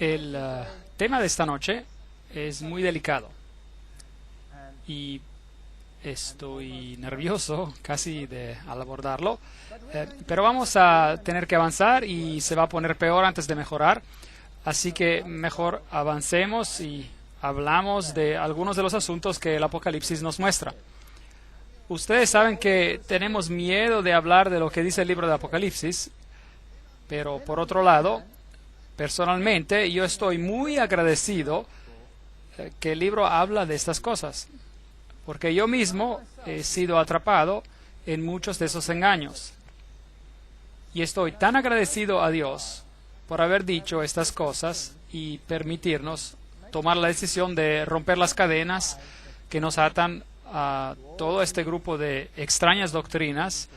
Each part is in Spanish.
El tema de esta noche es muy delicado y estoy nervioso casi al abordarlo, pero vamos a tener que avanzar y se va a poner peor antes de mejorar, así que mejor avancemos y hablamos de algunos de los asuntos que el Apocalipsis nos muestra. Ustedes saben que tenemos miedo de hablar de lo que dice el libro de Apocalipsis, pero por otro lado, personalmente, yo estoy muy agradecido que el libro habla de estas cosas, porque yo mismo he sido atrapado en muchos de esos engaños. Y estoy tan agradecido a Dios por haber dicho estas cosas y permitirnos tomar la decisión de romper las cadenas que nos atan a todo este grupo de extrañas doctrinas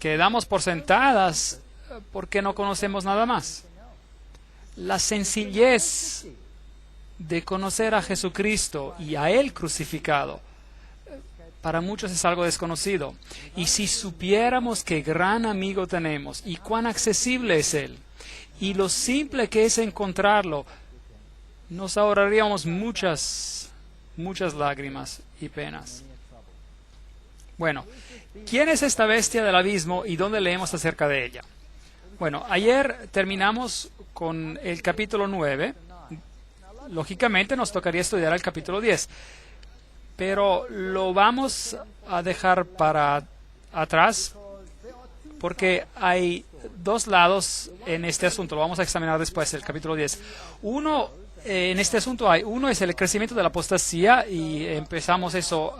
que damos por sentadas porque no conocemos nada más. La sencillez de conocer a Jesucristo y a Él crucificado, para muchos es algo desconocido. Y si supiéramos qué gran amigo tenemos y cuán accesible es Él, y lo simple que es encontrarlo, nos ahorraríamos muchas lágrimas y penas. Bueno, ¿quién es esta bestia del abismo y dónde leemos acerca de ella? Bueno, ayer terminamos con el capítulo 9. Lógicamente nos tocaría estudiar el capítulo 10. Pero lo vamos a dejar para atrás porque hay dos lados en este asunto. Lo vamos a examinar después, el capítulo 10. En este asunto uno es el crecimiento de la apostasía y empezamos eso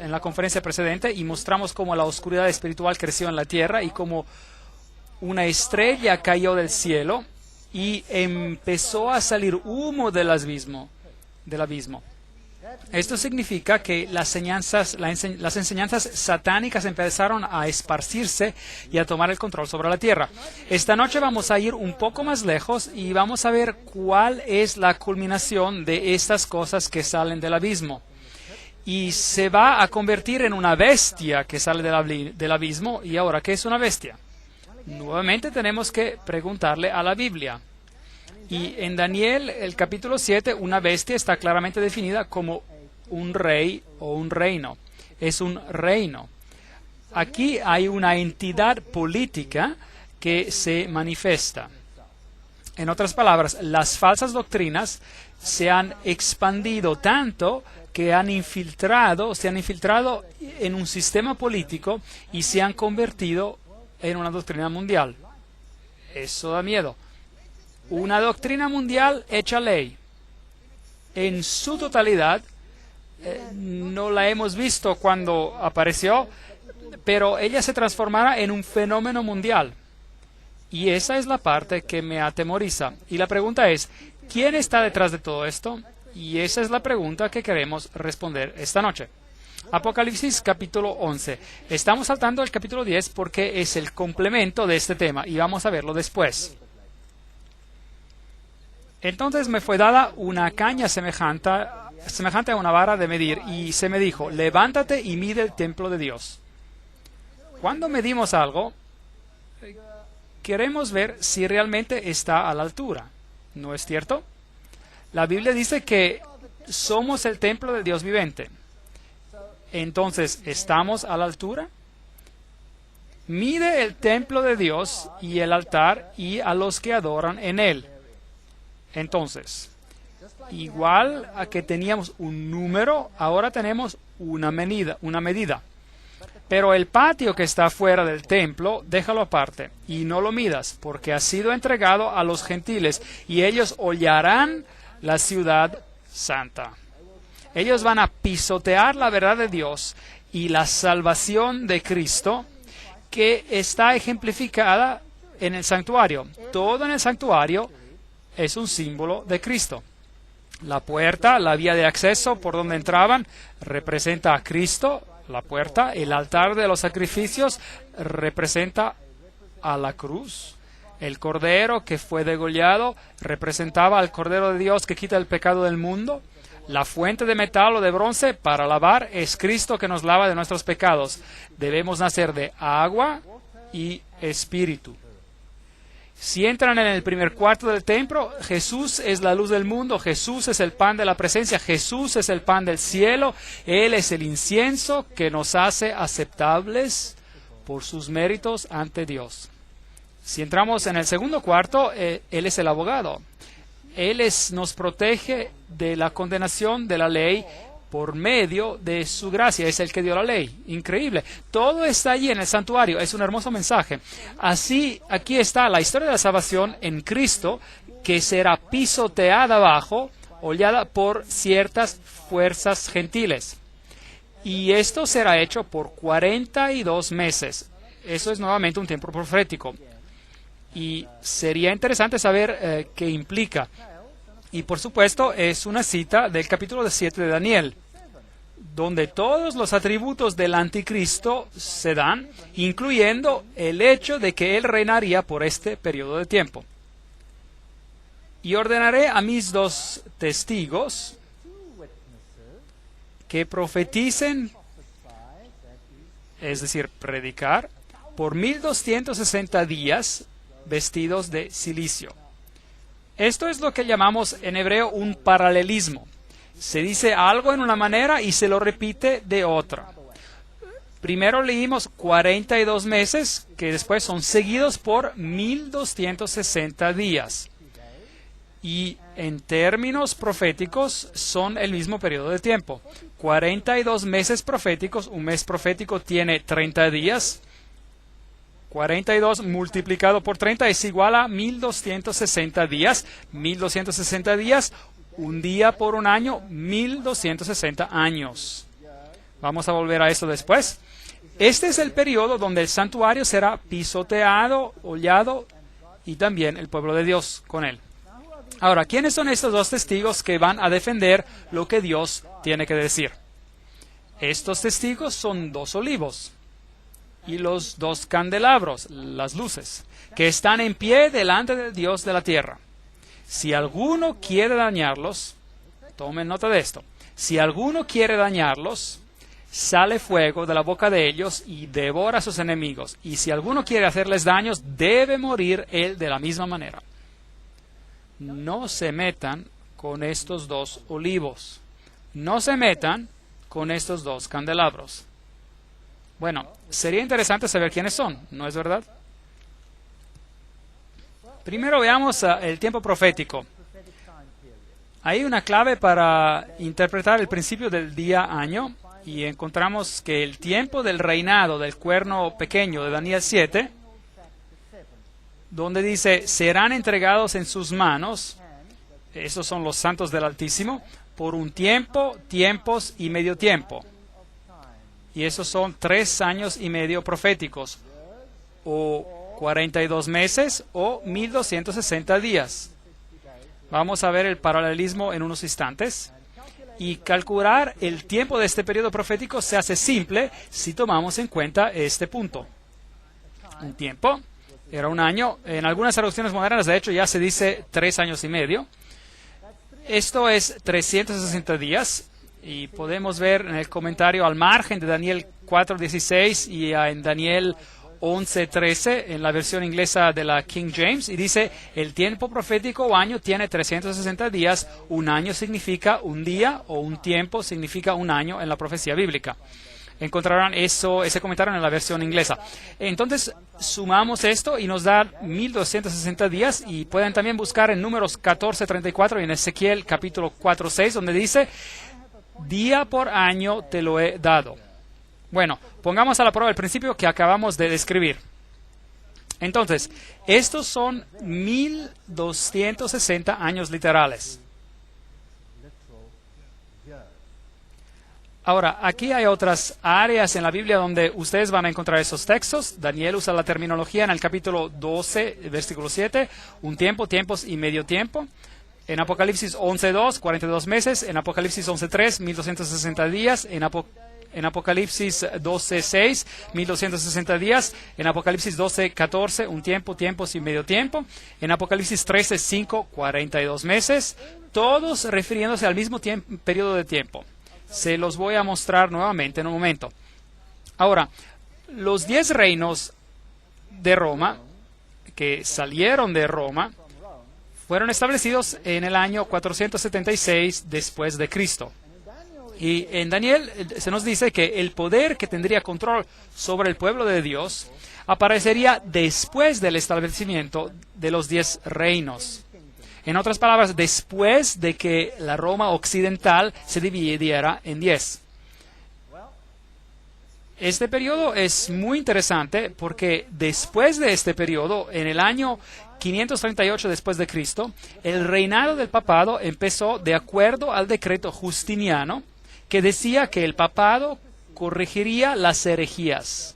en la conferencia precedente y mostramos cómo la oscuridad espiritual creció en la tierra y cómo una estrella cayó del cielo y empezó a salir humo del abismo. Esto significa que las enseñanzas satánicas empezaron a esparcirse y a tomar el control sobre la tierra. Esta noche vamos a ir un poco más lejos y vamos a ver cuál es la culminación de estas cosas que salen del abismo. Y se va a convertir en una bestia que sale del abismo. ¿Y ahora qué es una bestia? Nuevamente tenemos que preguntarle a la Biblia. Y en Daniel, el capítulo 7, una bestia está claramente definida como un rey o un reino. Es un reino. Aquí hay una entidad política que se manifiesta. En otras palabras, las falsas doctrinas se han expandido tanto que se han infiltrado en un sistema político y se han convertido en una doctrina mundial. Eso da miedo. Una doctrina mundial hecha ley. En su totalidad, no la hemos visto cuando apareció, pero ella se transformará en un fenómeno mundial. Y esa es la parte que me atemoriza. Y la pregunta es, ¿quién está detrás de todo esto? Y esa es la pregunta que queremos responder esta noche. Apocalipsis capítulo 11. Estamos saltando al capítulo 10 porque es el complemento de este tema y vamos a verlo después. Entonces me fue dada una caña semejante a una vara de medir y se me dijo, levántate y mide el templo de Dios. Cuando medimos algo, queremos ver si realmente está a la altura. ¿No es cierto? La Biblia dice que somos el templo del Dios viviente. Entonces, ¿estamos a la altura? Mide el templo de Dios y el altar y a los que adoran en él. Entonces, igual a que teníamos un número, ahora tenemos una medida. Pero el patio que está fuera del templo, déjalo aparte y no lo midas, porque ha sido entregado a los gentiles y ellos hollarán la ciudad santa. Ellos van a pisotear la verdad de Dios y la salvación de Cristo, que está ejemplificada en el santuario. Todo en el santuario es un símbolo de Cristo. La puerta, la vía de acceso por donde entraban, representa a Cristo, la puerta. El altar de los sacrificios representa a la cruz. El cordero que fue degollado representaba al Cordero de Dios que quita el pecado del mundo. La fuente de metal o de bronce para lavar es Cristo que nos lava de nuestros pecados. Debemos nacer de agua y espíritu. Si entran en el primer cuarto del templo, Jesús es la luz del mundo, Jesús es el pan de la presencia, Jesús es el pan del cielo, Él es el incienso que nos hace aceptables por sus méritos ante Dios. Si entramos en el segundo cuarto, Él es el abogado. Él nos protege de la condenación de la ley por medio de su gracia. Es el que dio la ley. Increíble. Todo está allí en el santuario. Es un hermoso mensaje. Así, aquí está la historia de la salvación en Cristo, que será pisoteada abajo, hollada por ciertas fuerzas gentiles. Y esto será hecho por 42 meses. Eso es nuevamente un tiempo profético. Y sería interesante saber qué implica. Y por supuesto es una cita del capítulo 7 de Daniel, donde todos los atributos del anticristo se dan, incluyendo el hecho de que él reinaría por este periodo de tiempo. Y ordenaré a mis 2 testigos que profeticen, es decir, predicar, por 1260 días, vestidos de silicio. Esto es lo que llamamos en hebreo un paralelismo. Se dice algo en una manera y se lo repite de otra. Primero leímos 42 meses, que después son seguidos por 1260 días. Y en términos proféticos son el mismo periodo de tiempo. 42 meses proféticos, un mes profético tiene 30 días. 42 multiplicado por 30 es igual a 1260 días. 1260 días, un día por un año, 1260 años. Vamos a volver a esto después. Este es el periodo donde el santuario será pisoteado, hollado, y también el pueblo de Dios con él. Ahora, ¿quiénes son estos 2 testigos que van a defender lo que Dios tiene que decir? Estos testigos son 2 olivos. Y los 2 candelabros, las luces, que están en pie delante del Dios de la tierra. Si alguno quiere dañarlos, tomen nota de esto, si alguno quiere dañarlos, sale fuego de la boca de ellos y devora a sus enemigos. Y si alguno quiere hacerles daños, debe morir él de la misma manera. No se metan con estos 2 olivos. No se metan con estos 2 candelabros. Bueno, sería interesante saber quiénes son, ¿no es verdad? Primero veamos el tiempo profético. Hay una clave para interpretar el principio del día-año y encontramos que el tiempo del reinado del cuerno pequeño de Daniel 7, donde dice, serán entregados en sus manos, esos son los santos del Altísimo, por un tiempo, tiempos y medio tiempo. Y esos son 3 años y medio proféticos, o 42 meses, o 1260 días. Vamos a ver el paralelismo en unos instantes. Y calcular el tiempo de este periodo profético se hace simple si tomamos en cuenta este punto. Un tiempo era un año. En algunas traducciones modernas, de hecho, ya se dice 3 años y medio. Esto es 360 días. Y podemos ver en el comentario al margen de Daniel 4:16 y en Daniel 11:13 en la versión inglesa de la King James, y dice: el tiempo profético o año tiene 360 días, un año significa un día o un tiempo significa un año en la profecía bíblica. Encontrarán ese comentario en la versión inglesa. Entonces, sumamos esto y nos da 1260 días, y pueden también buscar en Números 14:34 y en Ezequiel capítulo 4:6, donde dice: día por año te lo he dado. Bueno, pongamos a la prueba el principio que acabamos de describir. Entonces, estos son 1260 años literales. Ahora, aquí hay otras áreas en la Biblia donde ustedes van a encontrar esos textos. Daniel usa la terminología en el capítulo 12, versículo 7, un tiempo, tiempos y medio tiempo. En Apocalipsis 11:2, 42 meses. En Apocalipsis 11:3, 1260 días. En Apocalipsis 12:6, 1260 días. En Apocalipsis 12:14, un tiempo, tiempos y medio tiempo. En Apocalipsis 13:5, 42 meses. Todos refiriéndose al mismo periodo de tiempo. Se los voy a mostrar nuevamente en un momento. Ahora, los 10 reinos de Roma, que salieron de Roma, fueron establecidos en el año 476 después de Cristo. Y en Daniel se nos dice que el poder que tendría control sobre el pueblo de Dios aparecería después del establecimiento de los 10 reinos. En otras palabras, después de que la Roma occidental se dividiera en 10. Este periodo es muy interesante porque después de este periodo, en el año 538 después de Cristo, el reinado del papado empezó de acuerdo al decreto justiniano, que decía que el papado corregiría las herejías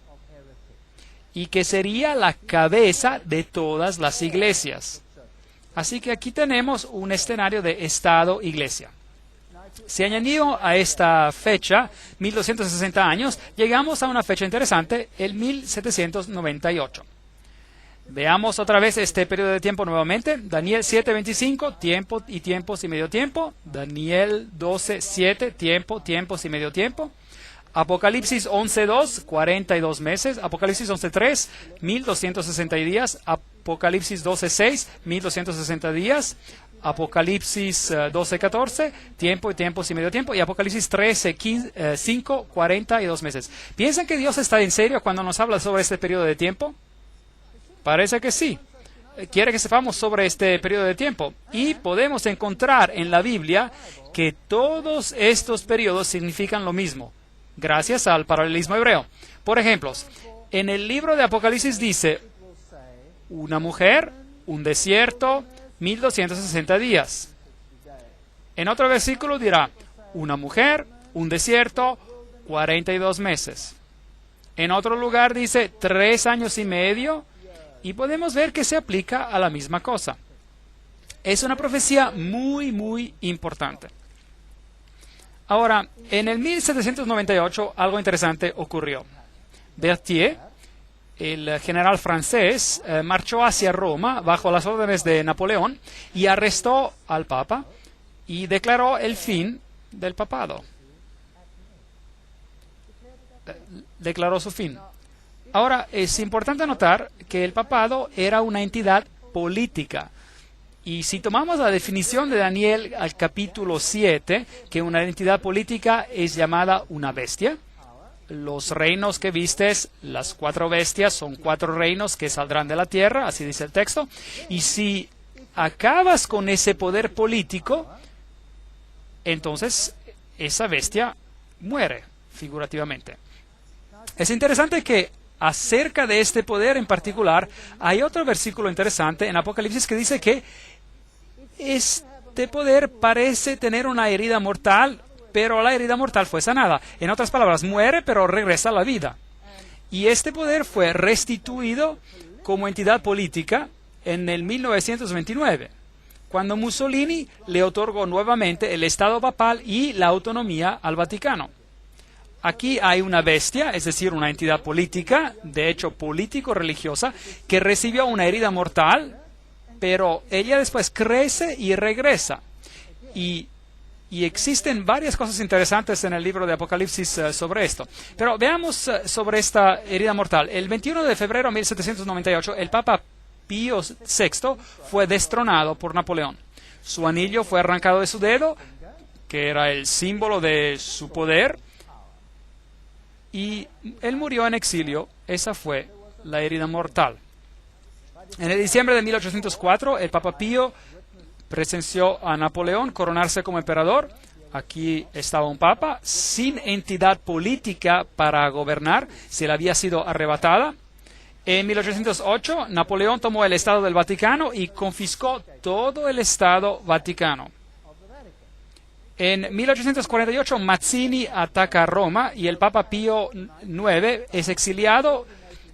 y que sería la cabeza de todas las iglesias. Así que aquí tenemos un escenario de Estado-Iglesia. Si añadido a esta fecha, 1260 años, llegamos a una fecha interesante, el 1798. Veamos otra vez este periodo de tiempo nuevamente. Daniel 7:25, tiempo y tiempos y medio tiempo. Daniel 12:7, tiempo, tiempos y medio tiempo. Apocalipsis 11:2, 42 meses. Apocalipsis 11:3, 1260 días. Apocalipsis 12:6, 1260 días. Apocalipsis 12:14, tiempo y tiempos y medio tiempo. Y Apocalipsis 13:5, 42 meses. ¿Piensan que Dios está en serio cuando nos habla sobre este periodo de tiempo? Parece que sí. Quiere que sepamos sobre este periodo de tiempo. Y podemos encontrar en la Biblia que todos estos periodos significan lo mismo, gracias al paralelismo hebreo. Por ejemplo, en el libro de Apocalipsis dice: una mujer, un desierto, 1260 días. En otro versículo dirá: una mujer, un desierto, 42 meses. En otro lugar dice 3 años y medio, y podemos ver que se aplica a la misma cosa. Es una profecía muy, muy importante. Ahora, en el 1798 algo interesante ocurrió. Berthier, el general francés, marchó hacia Roma bajo las órdenes de Napoleón y arrestó al Papa y declaró el fin del papado. Declaró su fin. Ahora, es importante notar que el papado era una entidad política. Y si tomamos la definición de Daniel al capítulo 7, que una entidad política es llamada una bestia, los reinos que vistes, las 4 bestias, son 4 reinos que saldrán de la tierra, así dice el texto. Y si acabas con ese poder político, entonces esa bestia muere, figurativamente. Es interesante que acerca de este poder en particular, hay otro versículo interesante en Apocalipsis que dice que este poder parece tener una herida mortal, pero la herida mortal fue sanada. En otras palabras, muere, pero regresa a la vida. Y este poder fue restituido como entidad política en el 1929. cuando Mussolini le otorgó nuevamente el Estado papal y la autonomía al Vaticano. Aquí hay una bestia, es decir, una entidad política, de hecho político-religiosa, que recibió una herida mortal, pero ella después crece y regresa. Y existen varias cosas interesantes en el libro de Apocalipsis sobre esto. Pero veamos sobre esta herida mortal. El 21 de febrero de 1798, el Papa Pío VI fue destronado por Napoleón. Su anillo fue arrancado de su dedo, que era el símbolo de su poder, y él murió en exilio. Esa fue la herida mortal. En el diciembre de 1804, el Papa Pío presenció a Napoleón coronarse como emperador. Aquí estaba un papa sin entidad política para gobernar, se le había sido arrebatada. En 1808, Napoleón tomó el Estado del Vaticano y confiscó todo el Estado Vaticano. En 1848, Mazzini ataca a Roma y el Papa Pío IX es exiliado.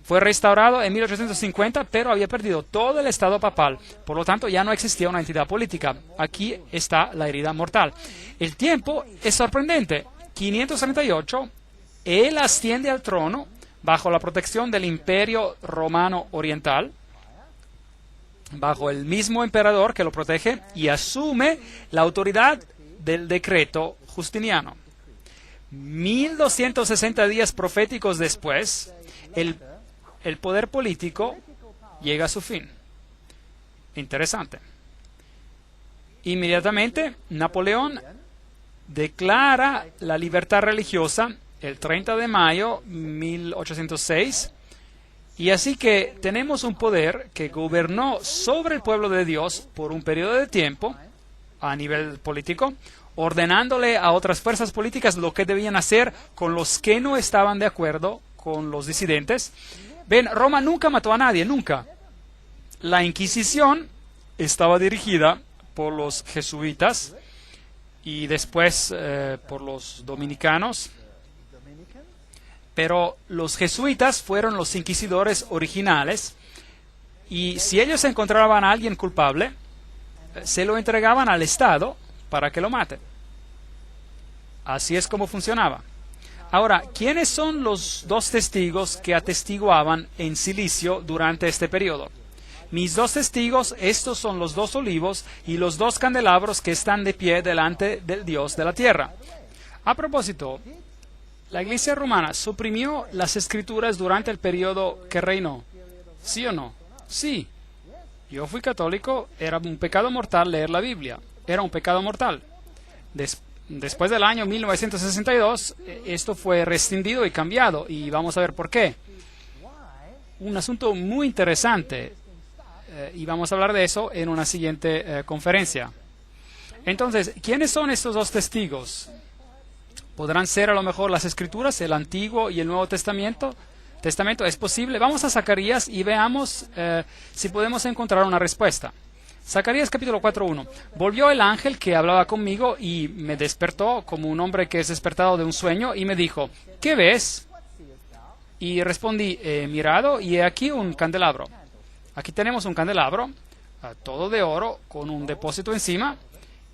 Fue restaurado en 1850, pero había perdido todo el Estado papal. Por lo tanto, ya no existía una entidad política. Aquí está la herida mortal. El tiempo es sorprendente. 538, él asciende al trono bajo la protección del Imperio Romano Oriental, bajo el mismo emperador que lo protege, y asume la autoridad del decreto justiniano. 1260 días proféticos después, el poder político llega a su fin. Interesante. Inmediatamente, Napoleón declara la libertad religiosa el 30 de mayo de 1806. Y así que tenemos un poder que gobernó sobre el pueblo de Dios por un periodo de tiempo a nivel político, ordenándole a otras fuerzas políticas lo que debían hacer con los que no estaban de acuerdo con los disidentes. Ven, Roma nunca mató a nadie, nunca. La Inquisición estaba dirigida por los jesuitas y después por los dominicanos. Pero los jesuitas fueron los inquisidores originales y si ellos encontraban a alguien culpable, se lo entregaban al Estado para que lo mate. Así es como funcionaba. Ahora, ¿quiénes son los dos testigos que atestiguaban en silicio durante este periodo? Mis dos testigos, estos son los dos olivos y los dos candelabros que están de pie delante del Dios de la tierra. A propósito, ¿la Iglesia romana suprimió las escrituras durante el periodo que reinó? ¿Sí o no? Sí. Yo fui católico, era un pecado mortal leer la Biblia. Era un pecado mortal. Después del año 1962, esto fue rescindido y cambiado, y vamos a ver por qué. Un asunto muy interesante, y vamos a hablar de eso en una siguiente conferencia. Entonces, ¿quiénes son estos dos testigos? ¿Podrán ser a lo mejor las Escrituras, el Antiguo y el Nuevo Testamento? ¿Es posible? Vamos a Zacarías y veamos si podemos encontrar una respuesta. Zacarías capítulo 4:1. Volvió el ángel que hablaba conmigo y me despertó como un hombre que es despertado de un sueño y me dijo, ¿qué ves? Y respondí, he mirado y he aquí un candelabro. Aquí tenemos un candelabro, todo de oro, con un depósito encima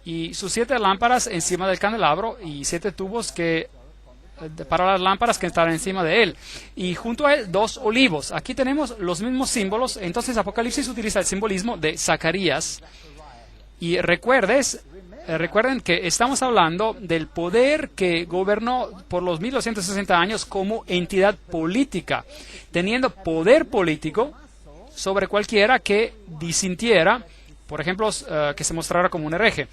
y sus 7 lámparas encima del candelabro y 7 tubos para las lámparas que están encima de él. Y junto a él 2 olivos. Aquí tenemos los mismos símbolos. Entonces Apocalipsis utiliza el simbolismo de Zacarías. Y recuerden que estamos hablando del poder que gobernó por los 1260 años como entidad política, teniendo poder político sobre cualquiera que disintiera, por ejemplo, que se mostrara como un hereje.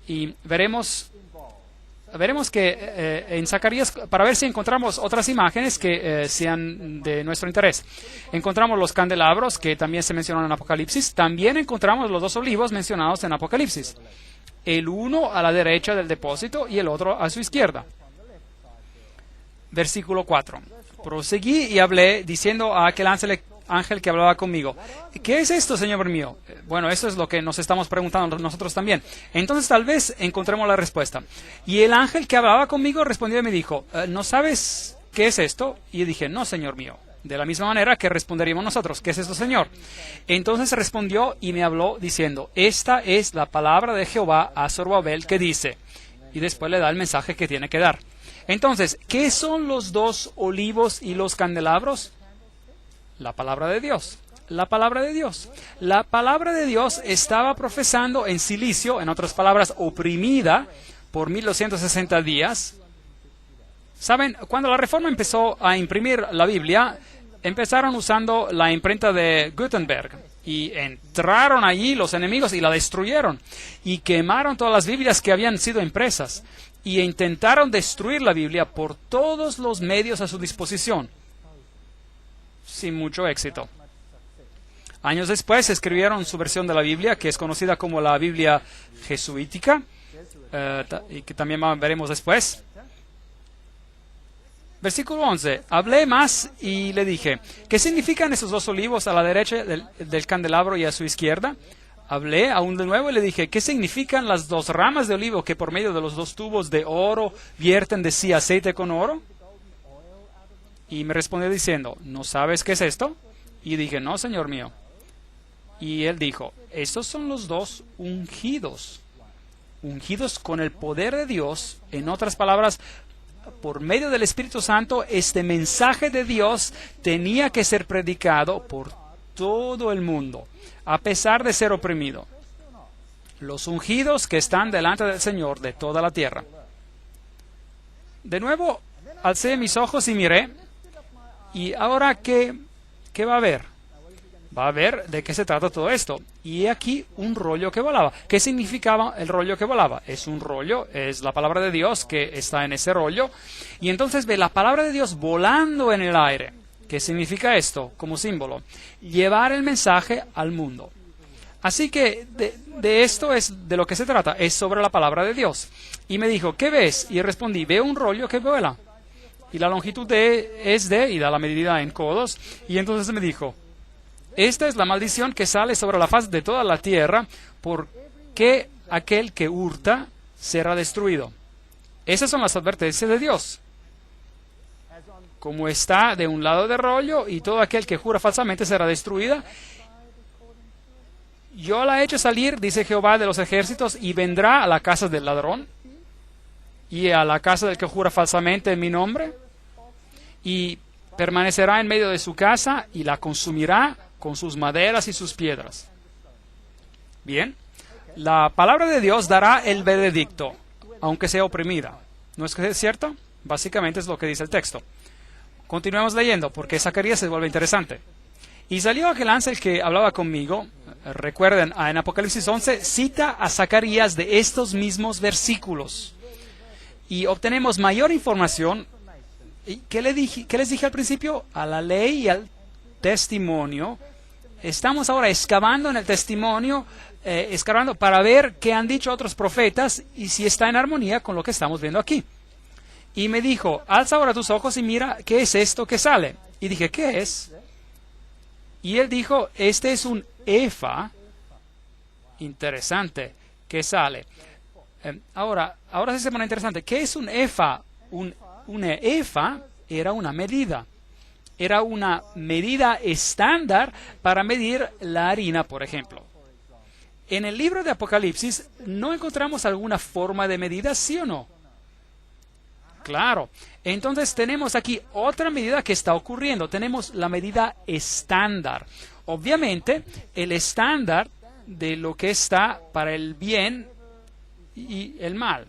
Y veremos que en Zacarías, para ver si encontramos otras imágenes que sean de nuestro interés. Encontramos los candelabros que también se mencionan en Apocalipsis. También encontramos los 2 olivos mencionados en Apocalipsis. El uno a la derecha del depósito y el otro a su izquierda. Versículo 4. Proseguí y hablé diciendo a aquel ángel que hablaba conmigo, ¿qué es esto, Señor mío? Bueno, eso es lo que nos estamos preguntando nosotros también. Entonces tal vez encontremos la respuesta. Y el ángel que hablaba conmigo respondió y me dijo, ¿no sabes qué es esto? Y dije, no, Señor mío. De la misma manera que responderíamos nosotros, ¿qué es esto, Señor? Entonces respondió y me habló diciendo, esta es la palabra de Jehová a Zorobabel que dice, y después le da el mensaje que tiene que dar. Entonces, ¿qué son los dos olivos y los candelabros? La palabra de Dios. La palabra de Dios. La palabra de Dios estaba profesando en silicio, en otras palabras, oprimida por 1260 días. ¿Saben? Cuando la Reforma empezó a imprimir la Biblia, empezaron usando la imprenta de Gutenberg. Y entraron allí los enemigos y la destruyeron. Y quemaron todas las Biblias que habían sido impresas. Y intentaron destruir la Biblia por todos los medios a su disposición. Sin mucho éxito. Años después escribieron su versión de la Biblia, que es conocida como la Biblia jesuítica, y que también veremos después. Versículo 11. Hablé más y le dije, ¿qué significan esos dos olivos a la derecha del candelabro y a su izquierda? Hablé aún de nuevo y le dije, ¿qué significan las dos ramas de olivo que por medio de los dos tubos de oro vierten de sí aceite con oro? Y me respondió diciendo, ¿no sabes qué es esto? Y dije, no, Señor mío. Y él dijo, estos son los dos ungidos. Ungidos con el poder de Dios. En otras palabras, por medio del Espíritu Santo, este mensaje de Dios tenía que ser predicado por todo el mundo, a pesar de ser oprimido. Los ungidos que están delante del Señor de toda la tierra. De nuevo, alcé mis ojos y miré. Y ahora, ¿qué va a haber? Va a ver de qué se trata todo esto. Y he aquí un rollo que volaba. ¿Qué significaba el rollo que volaba? Es un rollo, es la palabra de Dios que está en ese rollo. Y entonces ve la palabra de Dios volando en el aire. ¿Qué significa esto como símbolo? Llevar el mensaje al mundo. Así que de esto es de lo que se trata, es sobre la palabra de Dios. Y me dijo, ¿qué ves? Y respondí, veo un rollo que vuela. Y la longitud es de, y da la medida en codos. Y entonces me dijo, esta es la maldición que sale sobre la faz de toda la tierra, porque aquel que hurta será destruido. Esas son las advertencias de Dios. Como está de un lado del rollo, y todo aquel que jura falsamente será destruida. Yo la he hecho salir, dice Jehová de los ejércitos, y vendrá a la casa del ladrón, y a la casa del que jura falsamente en mi nombre, y permanecerá en medio de su casa, y la consumirá con sus maderas y sus piedras. Bien, la palabra de Dios dará el veredicto, aunque sea oprimida. ¿No es que es cierto? Básicamente es lo que dice el texto. Continuemos leyendo, porque Zacarías se vuelve interesante. Y salió aquel ángel que hablaba conmigo. Recuerden, en Apocalipsis 11 cita a Zacarías de estos mismos versículos. Y obtenemos mayor información. ¿Qué les dije al principio? A la ley y al testimonio. Estamos ahora excavando en el testimonio, excavando para ver qué han dicho otros profetas y si está en armonía con lo que estamos viendo aquí. Y me dijo, alza ahora tus ojos y mira qué es esto que sale. Y dije, ¿qué es? Y él dijo, este es un efa. Interesante, que sale. Ahora sí se pone interesante. ¿Qué es un efa? Un efa era una medida. Era una medida estándar para medir la harina, por ejemplo. En el libro de Apocalipsis, ¿no encontramos alguna forma de medida, sí o no? Claro. Entonces tenemos aquí otra medida que está ocurriendo. Tenemos la medida estándar. Obviamente, el estándar de lo que está para el bien y el mal.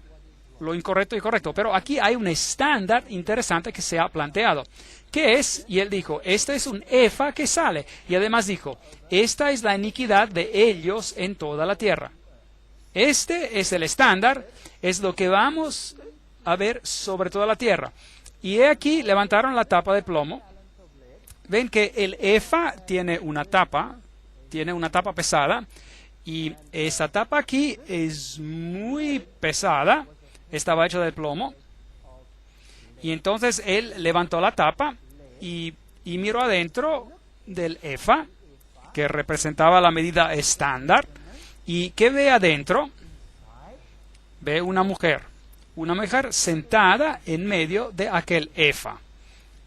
Lo incorrecto y correcto. Pero aquí hay un estándar interesante que se ha planteado. ¿Qué es? Y él dijo, este es un efa que sale. Y además dijo, esta es la iniquidad de ellos en toda la tierra. Este es el estándar, es lo que vamos a ver sobre toda la tierra. Y he aquí, levantaron la tapa de plomo. Ven que el efa tiene una tapa pesada. Y esa tapa aquí es muy pesada. Estaba hecha de plomo. Y entonces él levantó la tapa y miró adentro del efa, que representaba la medida estándar. ¿Y qué ve adentro? Ve una mujer sentada en medio de aquel efa.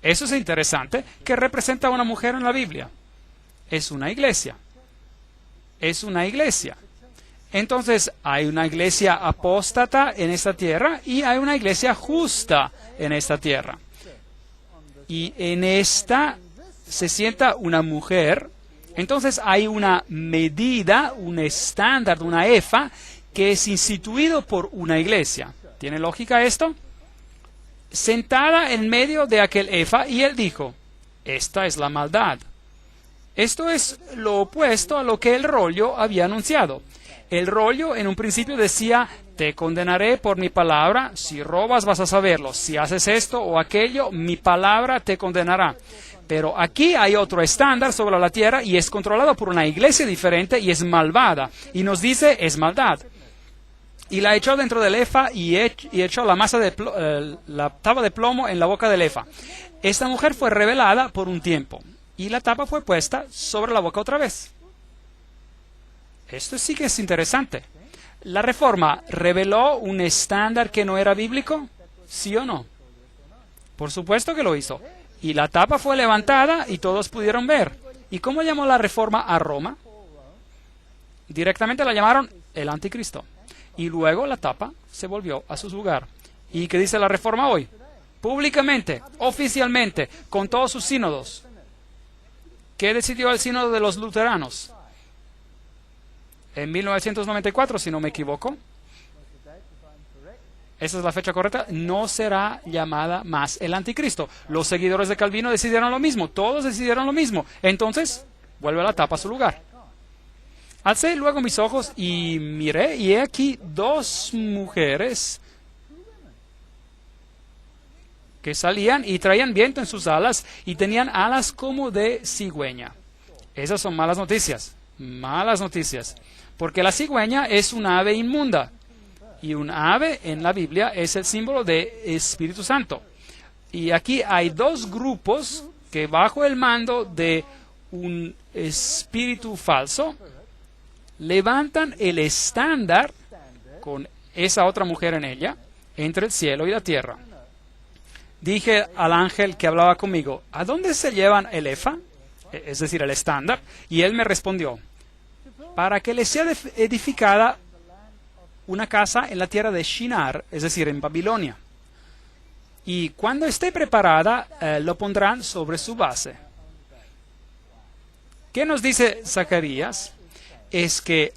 Eso es interesante. ¿Qué representa a una mujer en la Biblia? Es una iglesia. Es una iglesia. Entonces, hay una iglesia apóstata en esta tierra y hay una iglesia justa en esta tierra. Y en esta se sienta una mujer. Entonces, hay una medida, un estándar, una efa, que es instituido por una iglesia. ¿Tiene lógica esto? Sentada en medio de aquel efa, y él dijo, esta es la maldad. Esto es lo opuesto a lo que el rollo había anunciado. El rollo en un principio decía, te condenaré por mi palabra, si robas vas a saberlo, si haces esto o aquello, mi palabra te condenará. Pero aquí hay otro estándar sobre la tierra y es controlado por una iglesia diferente y es malvada. Y nos dice, es maldad. Y la echó dentro del efa y echó la masa de la tapa de plomo en la boca del efa. Esta mujer fue revelada por un tiempo y la tapa fue puesta sobre la boca otra vez. Esto sí que es interesante. ¿La Reforma reveló un estándar que no era bíblico? ¿Sí o no? Por supuesto que lo hizo. Y la tapa fue levantada y todos pudieron ver. ¿Y cómo llamó la Reforma a Roma? Directamente la llamaron el Anticristo. Y luego la tapa se volvió a su lugar. ¿Y qué dice la Reforma hoy? Públicamente, oficialmente, con todos sus sínodos. ¿Qué decidió el sínodo de los luteranos? En 1994, si no me equivoco. Esa es la fecha correcta. No será llamada más el Anticristo. Los seguidores de Calvino decidieron lo mismo. Todos decidieron lo mismo. Entonces, vuelve la tapa a su lugar. Alcé luego mis ojos y miré, y he aquí dos mujeres que salían y traían viento en sus alas y tenían alas como de cigüeña. Esas son malas noticias. Malas noticias. Porque la cigüeña es una ave inmunda. Y un ave en la Biblia es el símbolo de Espíritu Santo. Y aquí hay dos grupos que bajo el mando de un espíritu falso levantan el estándar con esa otra mujer en ella entre el cielo y la tierra. Dije al ángel que hablaba conmigo, ¿a dónde se llevan el efa? Es decir, el estándar. Y él me respondió, para que le sea edificada una casa en la tierra de Shinar, es decir, en Babilonia. Y cuando esté preparada, lo pondrán sobre su base. ¿Qué nos dice Zacarías? Es que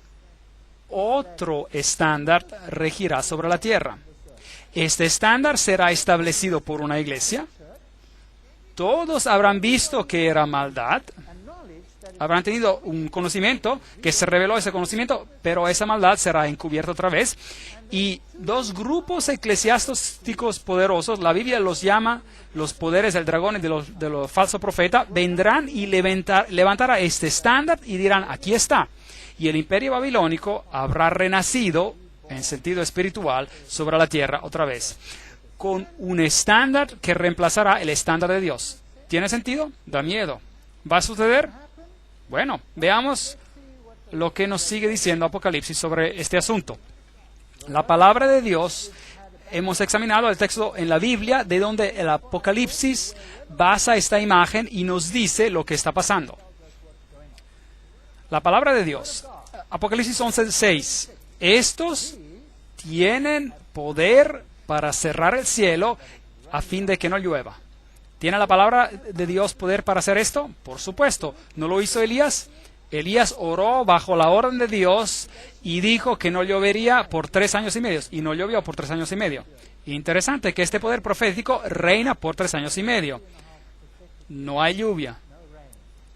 otro estándar regirá sobre la tierra. Este estándar será establecido por una iglesia. Todos habrán visto que era maldad. Habrán tenido un conocimiento, que se reveló ese conocimiento, pero esa maldad será encubierta otra vez. Y dos grupos eclesiásticos poderosos, la Biblia los llama los poderes del dragón y de los falsos profetas, vendrán y levantará este estándar y dirán, aquí está. Y el imperio babilónico habrá renacido, en sentido espiritual, sobre la tierra otra vez, con un estándar que reemplazará el estándar de Dios. ¿Tiene sentido? Da miedo. ¿Va a suceder? Bueno, veamos lo que nos sigue diciendo Apocalipsis sobre este asunto. La palabra de Dios, hemos examinado el texto en la Biblia de donde el Apocalipsis basa esta imagen y nos dice lo que está pasando. La palabra de Dios, Apocalipsis 11:6. Estos tienen poder para cerrar el cielo a fin de que no llueva. ¿Tiene la palabra de Dios poder para hacer esto? Por supuesto. ¿No lo hizo Elías? Elías oró bajo la orden de Dios y dijo que no llovería por 3 años y medio. Y no llovió por 3 años y medio. Interesante que este poder profético reina por 3 años y medio. No hay lluvia.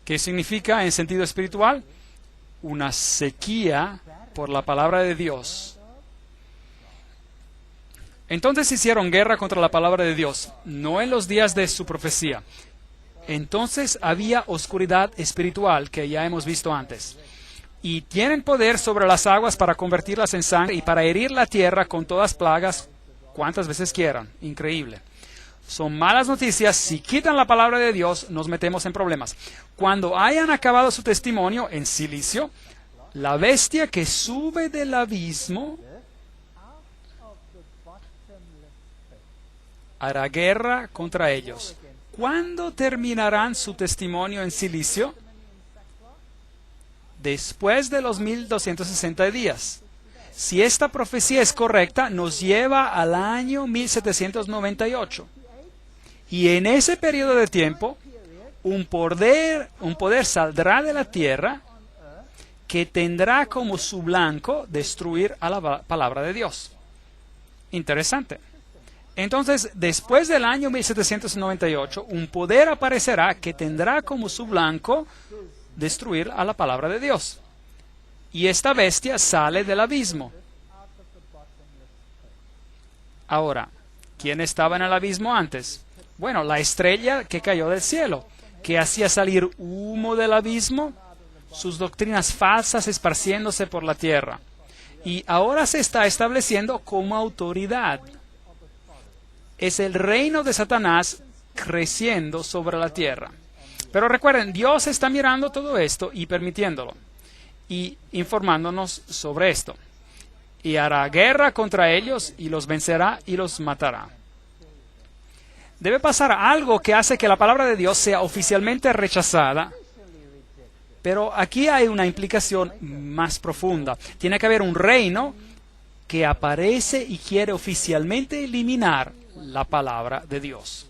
¿Qué significa en sentido espiritual? Una sequía por la palabra de Dios. Entonces hicieron guerra contra la palabra de Dios, no en los días de su profecía. Entonces había oscuridad espiritual que ya hemos visto antes. Y tienen poder sobre las aguas para convertirlas en sangre y para herir la tierra con todas plagas cuantas veces quieran. Increíble. Son malas noticias. Si quitan la palabra de Dios, nos metemos en problemas. Cuando hayan acabado su testimonio en silicio, la bestia que sube del abismo hará guerra contra ellos. ¿cuándo terminarán su testimonio en silicio? Después de los 1260 días. Si esta profecía es correcta, nos lleva al año 1798. Y en ese periodo de tiempo, un poder saldrá de la tierra que tendrá como su blanco destruir a la palabra de Dios. Interesante. Entonces, después del año 1798, un poder aparecerá que tendrá como su blanco destruir a la palabra de Dios. Y esta bestia sale del abismo. Ahora, ¿quién estaba en el abismo antes? Bueno, la estrella que cayó del cielo, que hacía salir humo del abismo, sus doctrinas falsas esparciéndose por la tierra. Y ahora se está estableciendo como autoridad. Es el reino de Satanás creciendo sobre la tierra. Pero recuerden, Dios está mirando todo esto y permitiéndolo, y informándonos sobre esto. Y hará guerra contra ellos, y los vencerá y los matará. Debe pasar algo que hace que la palabra de Dios sea oficialmente rechazada. Pero aquí hay una implicación más profunda. Tiene que haber un reino que aparece y quiere oficialmente eliminar la palabra de Dios.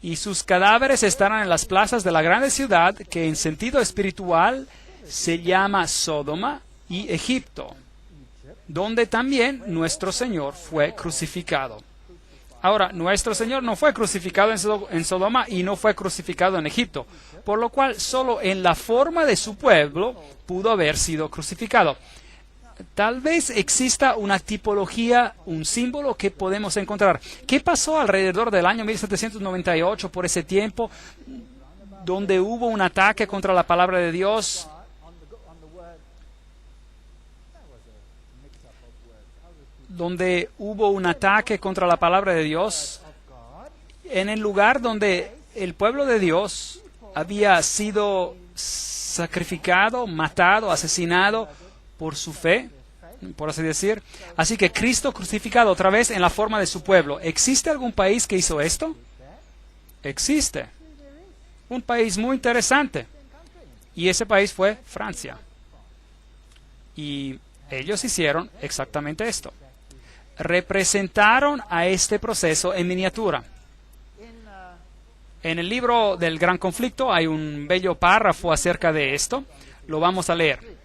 Y sus cadáveres estarán en las plazas de la grande ciudad que en sentido espiritual se llama Sodoma y Egipto, donde también nuestro Señor fue crucificado. Ahora, nuestro Señor no fue crucificado en Sodoma y no fue crucificado en Egipto, por lo cual solo en la forma de su pueblo pudo haber sido crucificado. Tal vez exista una tipología, un símbolo que podemos encontrar. ¿Qué pasó alrededor del año 1798, por ese tiempo, donde hubo un ataque contra la palabra de Dios? Donde hubo un ataque contra la palabra de Dios, en el lugar donde el pueblo de Dios había sido sacrificado, matado, asesinado por su fe, por así decir. Así que Cristo crucificado otra vez en la forma de su pueblo. ¿Existe algún país que hizo esto? Existe. Un país muy interesante. Y ese país fue Francia. Y ellos hicieron exactamente esto. Representaron a este proceso en miniatura. En el libro del Gran Conflicto hay un bello párrafo acerca de esto. Lo vamos a leer.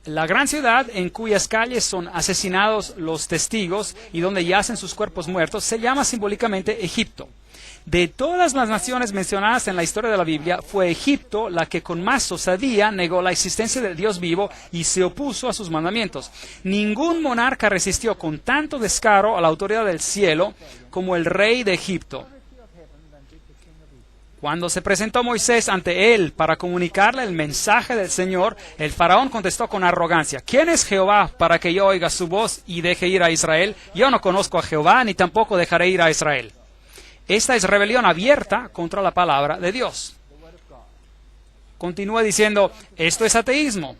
La gran ciudad en cuyas calles son asesinados los testigos y donde yacen sus cuerpos muertos se llama simbólicamente Egipto. De todas las naciones mencionadas en la historia de la Biblia, fue Egipto la que con más osadía negó la existencia del Dios vivo y se opuso a sus mandamientos. Ningún monarca resistió con tanto descaro a la autoridad del cielo como el rey de Egipto. Cuando se presentó Moisés ante él para comunicarle el mensaje del Señor, el faraón contestó con arrogancia: ¿Quién es Jehová para que yo oiga su voz y deje ir a Israel? Yo no conozco a Jehová, ni tampoco dejaré ir a Israel. Esta es rebelión abierta contra la palabra de Dios. Continúa diciendo, esto es ateísmo.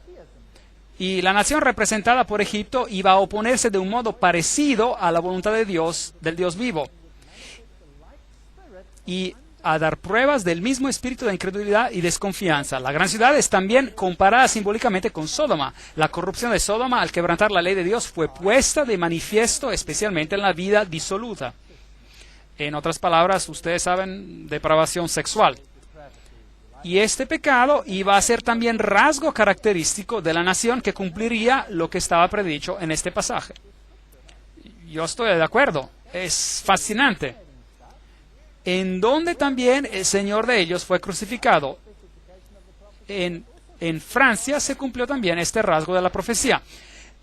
Y la nación representada por Egipto iba a oponerse de un modo parecido a la voluntad de Dios, del Dios vivo, y a dar pruebas del mismo espíritu de incredulidad y desconfianza. La gran ciudad es también comparada simbólicamente con Sodoma. La corrupción de Sodoma al quebrantar la ley de Dios fue puesta de manifiesto especialmente en la vida disoluta. En otras palabras, ustedes saben, depravación sexual. Y este pecado iba a ser también rasgo característico de la nación que cumpliría lo que estaba predicho en este pasaje. Yo estoy de acuerdo. Es fascinante. En donde también el Señor de ellos fue crucificado. En Francia se cumplió también este rasgo de la profecía.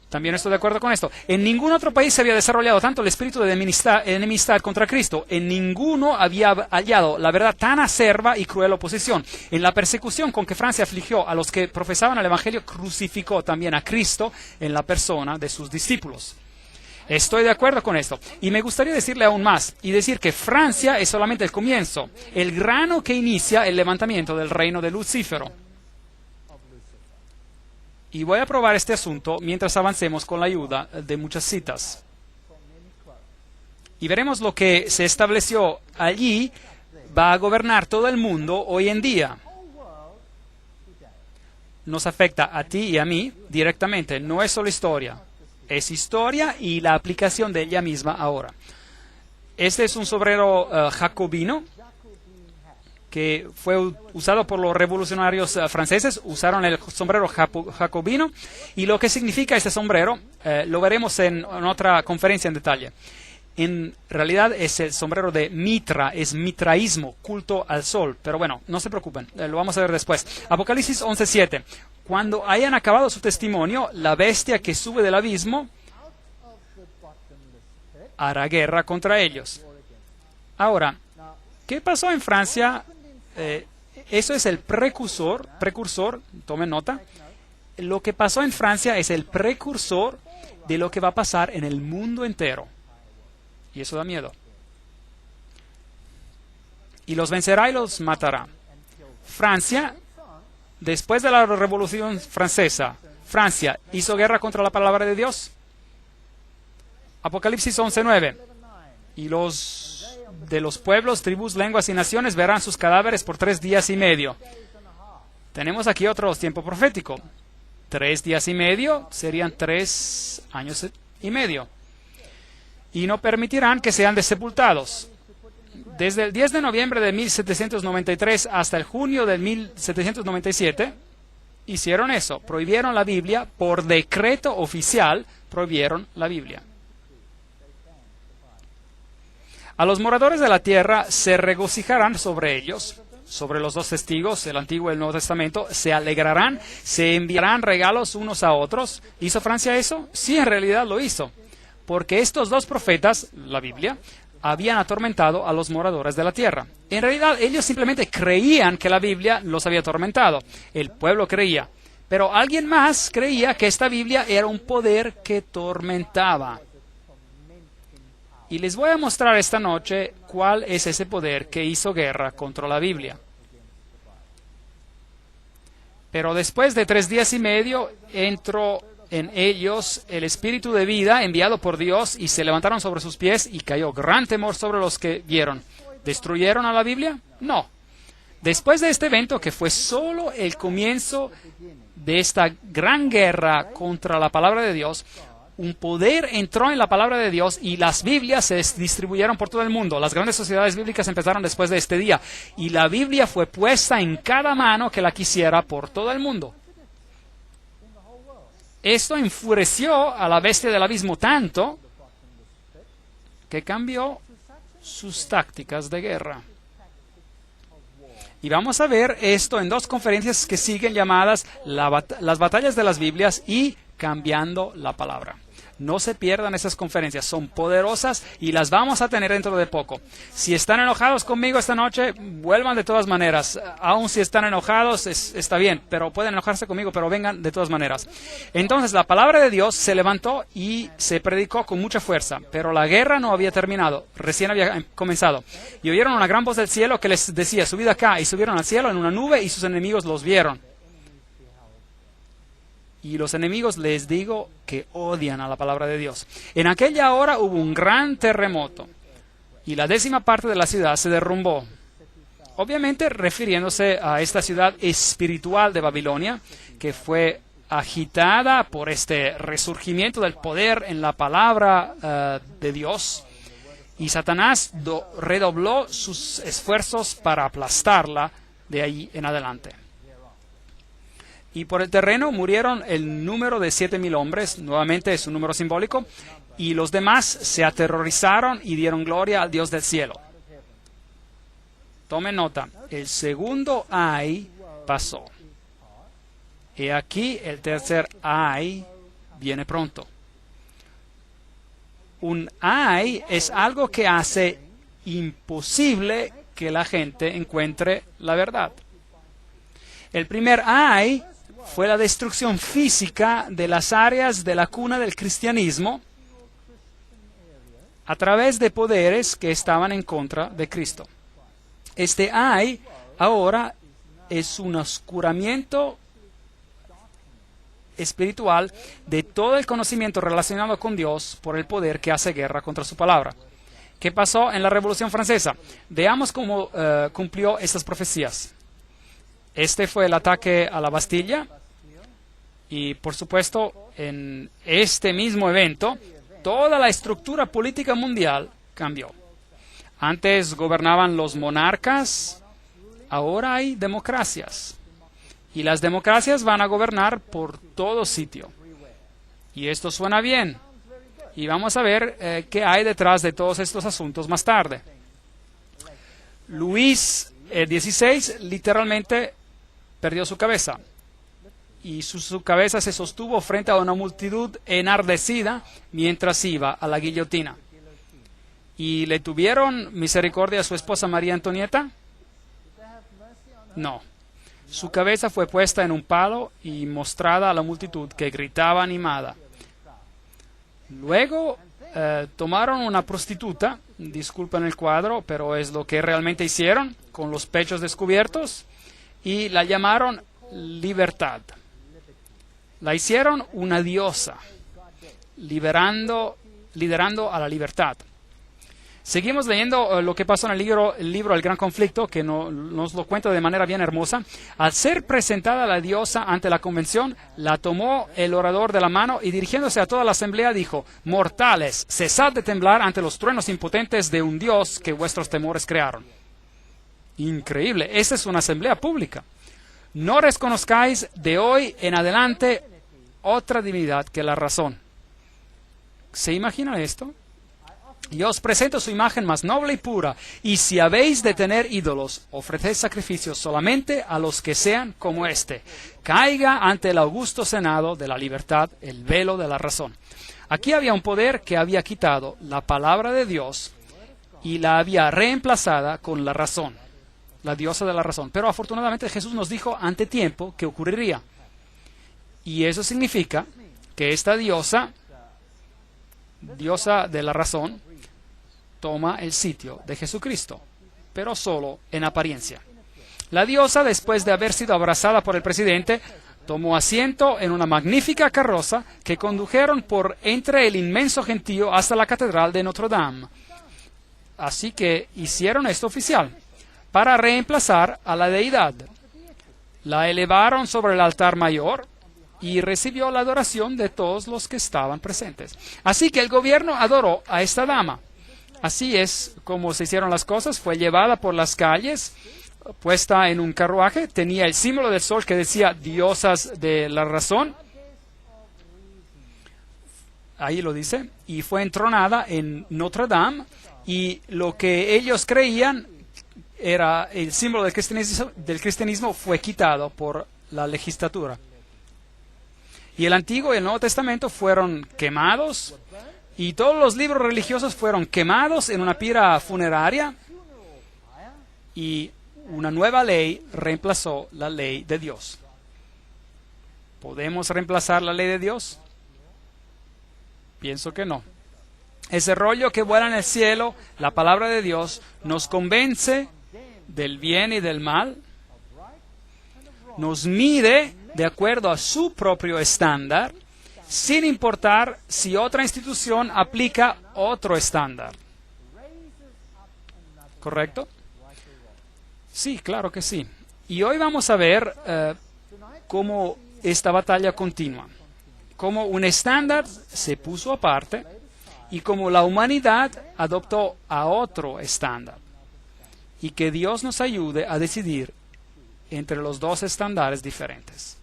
También estoy de acuerdo con esto. En ningún otro país se había desarrollado tanto el espíritu de enemistad contra Cristo. En ninguno había hallado la verdad tan acerba y cruel oposición. En la persecución con que Francia afligió a los que profesaban el Evangelio, crucificó también a Cristo en la persona de sus discípulos. Estoy de acuerdo con esto. Y me gustaría decirle aún más y decir que Francia es solamente el comienzo, el grano que inicia el levantamiento del reino de Lucífero. Y voy a probar este asunto mientras avancemos con la ayuda de muchas citas. Y veremos lo que se estableció allí va a gobernar todo el mundo hoy en día. Nos afecta a ti y a mí directamente. No es solo historia. Es historia y la aplicación de ella misma ahora. Este es un sombrero jacobino que fue usado por los revolucionarios franceses. Usaron el sombrero jacobino. Y lo que significa este sombrero lo veremos en otra conferencia en detalle. En realidad es el sombrero de Mitra, es mitraísmo, culto al sol. Pero bueno, no se preocupen, lo vamos a ver después. Apocalipsis 11:7. Cuando hayan acabado su testimonio, la bestia que sube del abismo hará guerra contra ellos. Ahora, ¿qué pasó en Francia? Eso es el precursor, tomen nota. Lo que pasó en Francia es el precursor de lo que va a pasar en el mundo entero. Y eso da miedo. Y los vencerá y los matará. Francia, después de la Revolución Francesa, Francia hizo guerra contra la palabra de Dios. Apocalipsis 11:9. Y los de los pueblos, tribus, lenguas y naciones verán sus cadáveres por 3 días y medio. Tenemos aquí otro tiempo profético. 3 días y medio serían 3 años y medio. Y no permitirán que sean desepultados. Desde el 10 de noviembre de 1793 hasta el junio de 1797, hicieron eso. Prohibieron la Biblia. Por decreto oficial, prohibieron la Biblia. A los moradores de la tierra se regocijarán sobre ellos, sobre los 2 testigos, el Antiguo y el Nuevo Testamento, se alegrarán, se enviarán regalos unos a otros. ¿Hizo Francia eso? Sí, en realidad lo hizo. Porque estos 2 profetas, la Biblia, habían atormentado a los moradores de la tierra. En realidad, ellos simplemente creían que la Biblia los había atormentado. El pueblo creía. Pero alguien más creía que esta Biblia era un poder que tormentaba. Y les voy a mostrar esta noche cuál es ese poder que hizo guerra contra la Biblia. Pero después de 3 días y medio, entró en ellos el espíritu de vida enviado por Dios y se levantaron sobre sus pies y cayó gran temor sobre los que vieron. ¿Destruyeron a la Biblia? No. Después de este evento, que fue solo el comienzo de esta gran guerra contra la palabra de Dios, un poder entró en la palabra de Dios y las Biblias se distribuyeron por todo el mundo. Las grandes sociedades bíblicas empezaron después de este día y la Biblia fue puesta en cada mano que la quisiera por todo el mundo. Esto enfureció a la bestia del abismo tanto que cambió sus tácticas de guerra. Y vamos a ver esto en 2 conferencias que siguen llamadas las batallas de las Biblias y cambiando la palabra. No se pierdan esas conferencias, son poderosas y las vamos a tener dentro de poco. Si están enojados conmigo esta noche, vuelvan de todas maneras. Aún si están enojados, está bien, pero pueden enojarse conmigo, pero vengan de todas maneras. Entonces, la palabra de Dios se levantó y se predicó con mucha fuerza, pero la guerra no había terminado, recién había comenzado. Y oyeron una gran voz del cielo que les decía, subid acá, y subieron al cielo en una nube y sus enemigos los vieron. Y los enemigos, les digo, que odian a la palabra de Dios. En aquella hora hubo un gran terremoto y la 10ª parte de la ciudad se derrumbó. Obviamente refiriéndose a esta ciudad espiritual de Babilonia, que fue agitada por este resurgimiento del poder en la palabra de Dios. Y Satanás redobló sus esfuerzos para aplastarla de ahí en adelante. Y por el terreno murieron el número de 7,000 hombres, nuevamente es un número simbólico, y los demás se aterrorizaron y dieron gloria al Dios del cielo. Tomen nota, el segundo ay pasó. Y aquí el tercer ay viene pronto. Un ay es algo que hace imposible que la gente encuentre la verdad. El primer ay fue la destrucción física de las áreas de la cuna del cristianismo a través de poderes que estaban en contra de Cristo. Este ay ahora es un oscuramiento espiritual de todo el conocimiento relacionado con Dios por el poder que hace guerra contra su palabra. ¿Qué pasó en la Revolución Francesa? Veamos cómo cumplió estas profecías. Este fue el ataque a la Bastilla y, por supuesto, en este mismo evento, toda la estructura política mundial cambió. Antes gobernaban los monarcas, ahora hay democracias. Y las democracias van a gobernar por todo sitio. Y esto suena bien. Y vamos a ver qué hay detrás de todos estos asuntos más tarde. Luis XVI literalmente perdió su cabeza. Y su cabeza se sostuvo frente a una multitud enardecida mientras iba a la guillotina. ¿Y le tuvieron misericordia a su esposa María Antonieta? No. Su cabeza fue puesta en un palo y mostrada a la multitud que gritaba animada. Luego tomaron una prostituta, disculpen el cuadro, pero es lo que realmente hicieron, con los pechos descubiertos, y la llamaron Libertad. La hicieron una diosa, liderando a la libertad. Seguimos leyendo lo que pasó en el libro El Gran Conflicto, que nos lo cuenta de manera bien hermosa. Al ser presentada la diosa ante la convención, la tomó el orador de la mano y dirigiéndose a toda la asamblea dijo: «Mortales, cesad de temblar ante los truenos impotentes de un dios que vuestros temores crearon». Increíble, esta es una asamblea pública. «No reconozcáis de hoy en adelante otra divinidad que la razón». ¿Se imaginan esto? «Y os presento su imagen más noble y pura, y si habéis de tener ídolos, ofreced sacrificios solamente a los que sean como éste. Caiga ante el augusto senado de la libertad el velo de la razón». Aquí había un poder que había quitado la palabra de Dios y la había reemplazada con la razón, la diosa de la razón. Pero afortunadamente Jesús nos dijo ante tiempo que ocurriría. Y eso significa que esta diosa de la razón, toma el sitio de Jesucristo, pero solo en apariencia. La diosa, después de haber sido abrazada por el presidente, tomó asiento en una magnífica carroza que condujeron por entre el inmenso gentío hasta la catedral de Notre Dame. Así que hicieron esto oficial, para reemplazar a la deidad. La elevaron sobre el altar mayor y recibió la adoración de todos los que estaban presentes. Así que el gobierno adoró a esta dama. Así es como se hicieron las cosas. Fue llevada por las calles, puesta en un carruaje. Tenía el símbolo del sol que decía diosas de la razón. Ahí lo dice. Y fue entronada en Notre Dame. Y lo que ellos creían era el símbolo del cristianismo fue quitado por la legislatura. Y el Antiguo y el Nuevo Testamento fueron quemados. Y todos los libros religiosos fueron quemados en una pira funeraria y una nueva ley reemplazó la ley de Dios. ¿Podemos reemplazar la ley de Dios? Pienso que no. Ese rollo que vuela en el cielo, la palabra de Dios, nos convence del bien y del mal, nos mide de acuerdo a su propio estándar, sin importar si otra institución aplica otro estándar. ¿Correcto? Sí, claro que sí. Y hoy vamos a ver cómo esta batalla continúa, cómo un estándar se puso aparte y cómo la humanidad adoptó a otro estándar. Y que Dios nos ayude a decidir entre los dos estándares diferentes.